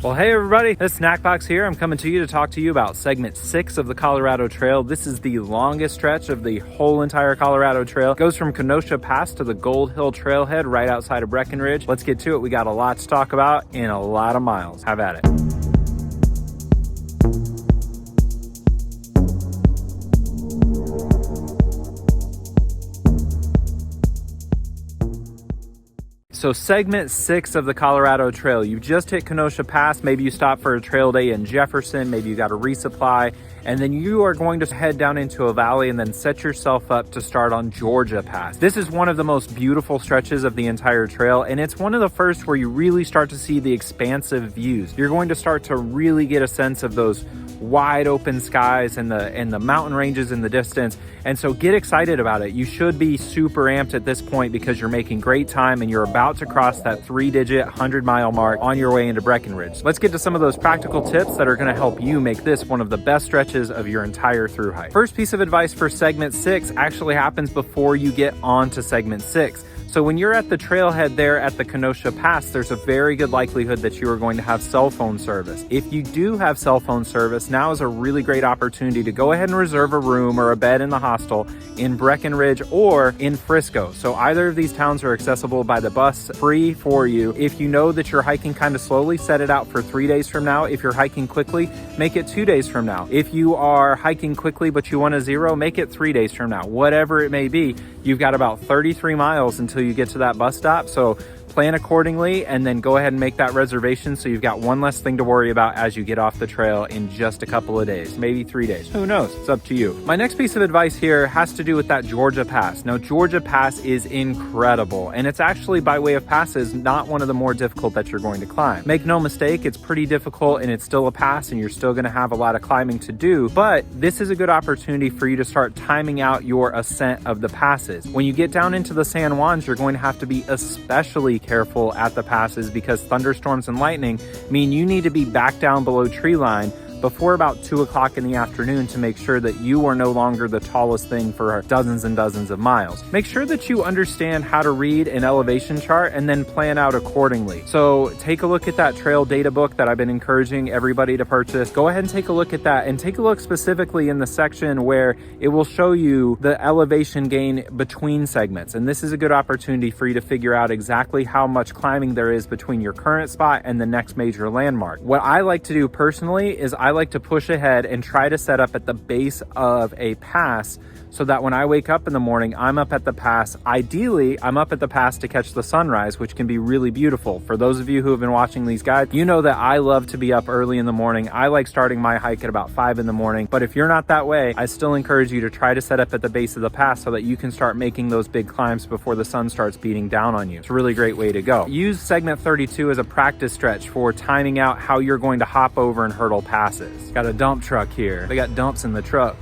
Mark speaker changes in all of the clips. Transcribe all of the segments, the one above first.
Speaker 1: Well, hey everybody, it's Snackbox here. I'm coming to you to talk to you about segment 6 of the Colorado Trail. This is the longest stretch of the whole entire Colorado Trail. It goes from Kenosha Pass to the Gold Hill Trailhead right outside of Breckenridge. Let's get to it. We got a lot to talk about and a lot of miles. Have at it. So segment 6 of the Colorado Trail, you just hit Kenosha Pass, maybe you stop for a trail day in Jefferson, maybe you got a resupply, and then you are going to head down into a valley and then set yourself up to start on Georgia Pass. This is one of the most beautiful stretches of the entire trail, and it's one of the first where you really start to see the expansive views. You're going to start to really get a sense of those wide open skies and the mountain ranges in the distance. And so get excited about it. You should be super amped at this point because you're making great time and you're about to cross that 3-digit 100-mile mark on your way into Breckenridge. Let's get to some of those practical tips that are going to help you make this one of the best stretches of your entire through hike. First piece of advice for segment 6 actually happens before you get on to segment 6. So when you're at the trailhead there at the Kenosha Pass, there's a very good likelihood that you are going to have cell phone service. If you do have cell phone service, now is a really great opportunity to go ahead and reserve a room or a bed in the hostel in Breckenridge or in Frisco. So either of these towns are accessible by the bus, free for you. If you know that you're hiking kind of slowly, set it out for 3 days from now. If you're hiking quickly, make it 2 days from now. If you are hiking quickly but you want a zero, make it 3 days from now. Whatever it may be, you've got about 33 miles until you get to that bus stop. So plan accordingly and then go ahead and make that reservation so you've got one less thing to worry about as you get off the trail in just a couple of days, maybe 3 days. Who knows? It's up to you. My next piece of advice here has to do with that Georgia Pass. Now, Georgia Pass is incredible, and it's actually, by way of passes, not one of the more difficult that you're going to climb. Make no mistake, it's pretty difficult and it's still a pass and you're still going to have a lot of climbing to do, but this is a good opportunity for you to start timing out your ascent of the passes. When you get down into the San Juans, you're going to have to be especially careful at the passes because thunderstorms and lightning mean you need to be back down below tree line before about 2 o'clock in the afternoon to make sure that you are no longer the tallest thing for dozens and dozens of miles. Make sure that you understand how to read an elevation chart and then plan out accordingly. So take a look at that trail data book that I've been encouraging everybody to purchase. Go ahead and take a look at that and take a look specifically in the section where it will show you the elevation gain between segments. And this is a good opportunity for you to figure out exactly how much climbing there is between your current spot and the next major landmark. What I like to do personally is I like to push ahead and try to set up at the base of a pass so that when I wake up in the morning, I'm up at the pass. Ideally, I'm up at the pass to catch the sunrise, which can be really beautiful. For those of you who have been watching these guides, you know that I love to be up early in the morning. I like starting my hike at about 5 in the morning, but if you're not that way, I still encourage you to try to set up at the base of the pass so that you can start making those big climbs before the sun starts beating down on you. It's a really great way to go. Use segment 32 as a practice stretch for timing out how you're going to hop over and hurdle passes. Got a dump truck here. They got dumps in the truck.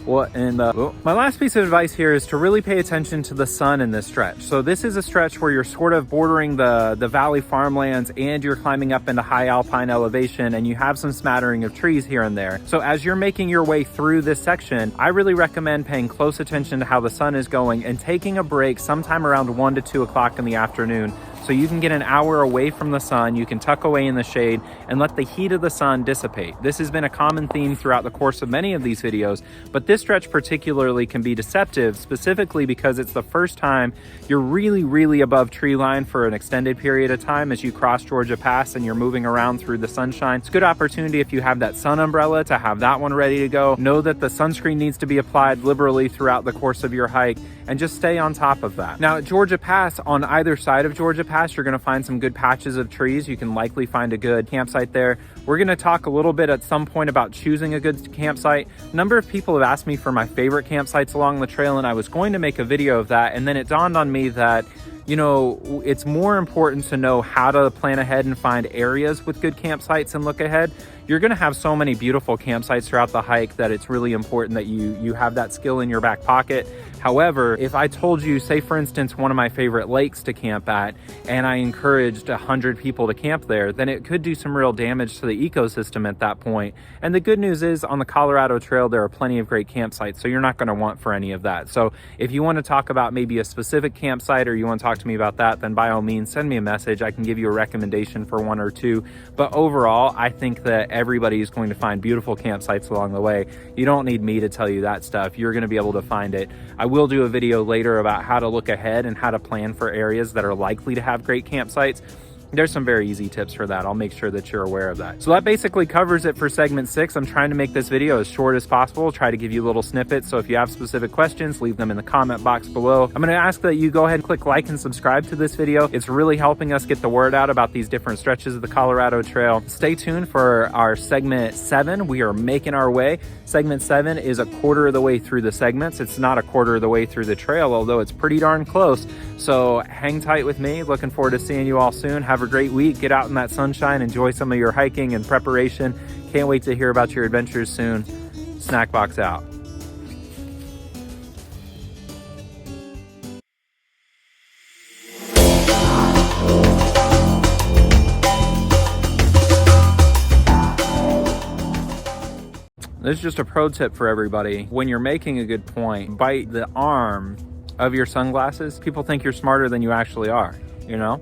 Speaker 1: What in the... Oh. My last piece of advice here is to really pay attention to the sun in this stretch. So this is a stretch where you're sort of bordering the valley farmlands and you're climbing up into high alpine elevation and you have some smattering of trees here and there. So as you're making your way through this section, I really recommend paying close attention to how the sun is going and taking a break sometime around 1 to 2 o'clock in the afternoon so you can get an hour away from the sun, you can tuck away in the shade and let the heat of the sun dissipate. This has been a common theme throughout the course of many of these videos, but this stretch particularly can be deceptive, specifically because it's the first time you're really above tree line for an extended period of time as you cross Georgia Pass and you're moving around through the sunshine. It's a good opportunity if you have that sun umbrella to have that one ready to go. Know that the sunscreen needs to be applied liberally throughout the course of your hike and just stay on top of that. Now at Georgia Pass, on either side of Georgia Pass, you're going to find some good patches of trees. You can likely find a good campsite there. We're going to talk a little bit at some point about choosing a good campsite. A number of people have asked me for my favorite campsites along the trail, and I was going to make a video of that, and then it dawned on me that you know, it's more important to know how to plan ahead and find areas with good campsites and look ahead. You're going to have so many beautiful campsites throughout the hike that it's really important that you have that skill in your back pocket. However, if I told you, say for instance, one of my favorite lakes to camp at, and I encouraged 100 people to camp there, then it could do some real damage to the ecosystem at that point. And the good news is on the Colorado Trail, there are plenty of great campsites, so you're not going to want for any of that. So if you want to talk about maybe a specific campsite or you want to talk talk to me about that, then by all means, send me a message. I can give you a recommendation for one or two. But overall, I think that everybody is going to find beautiful campsites along the way. You don't need me to tell you that stuff. You're going to be able to find it. I will do a video later about how to look ahead and how to plan for areas that are likely to have great campsites. There's some very easy tips for that. I'll make sure that you're aware of that. So that basically covers it for segment 6. I'm trying to make this video as short as possible, try to give you little snippets. So if you have specific questions, leave them in the comment box below. I'm going to ask that you go ahead and click like and subscribe to this video. It's really helping us get the word out about these different stretches of the Colorado Trail. Stay tuned for our segment 7. We are making our way. Segment 7 is a quarter of the way through the segments. It's not a quarter of the way through the trail, although it's pretty darn close. So hang tight with me. Looking forward to seeing you all soon. Have a great week. Get out in that sunshine. Enjoy some of your hiking and preparation. Can't wait to hear about your adventures soon. Snackbox out. This is just a pro tip for everybody. When you're making a good point, bite the arm of your sunglasses. People think you're smarter than you actually are, you know?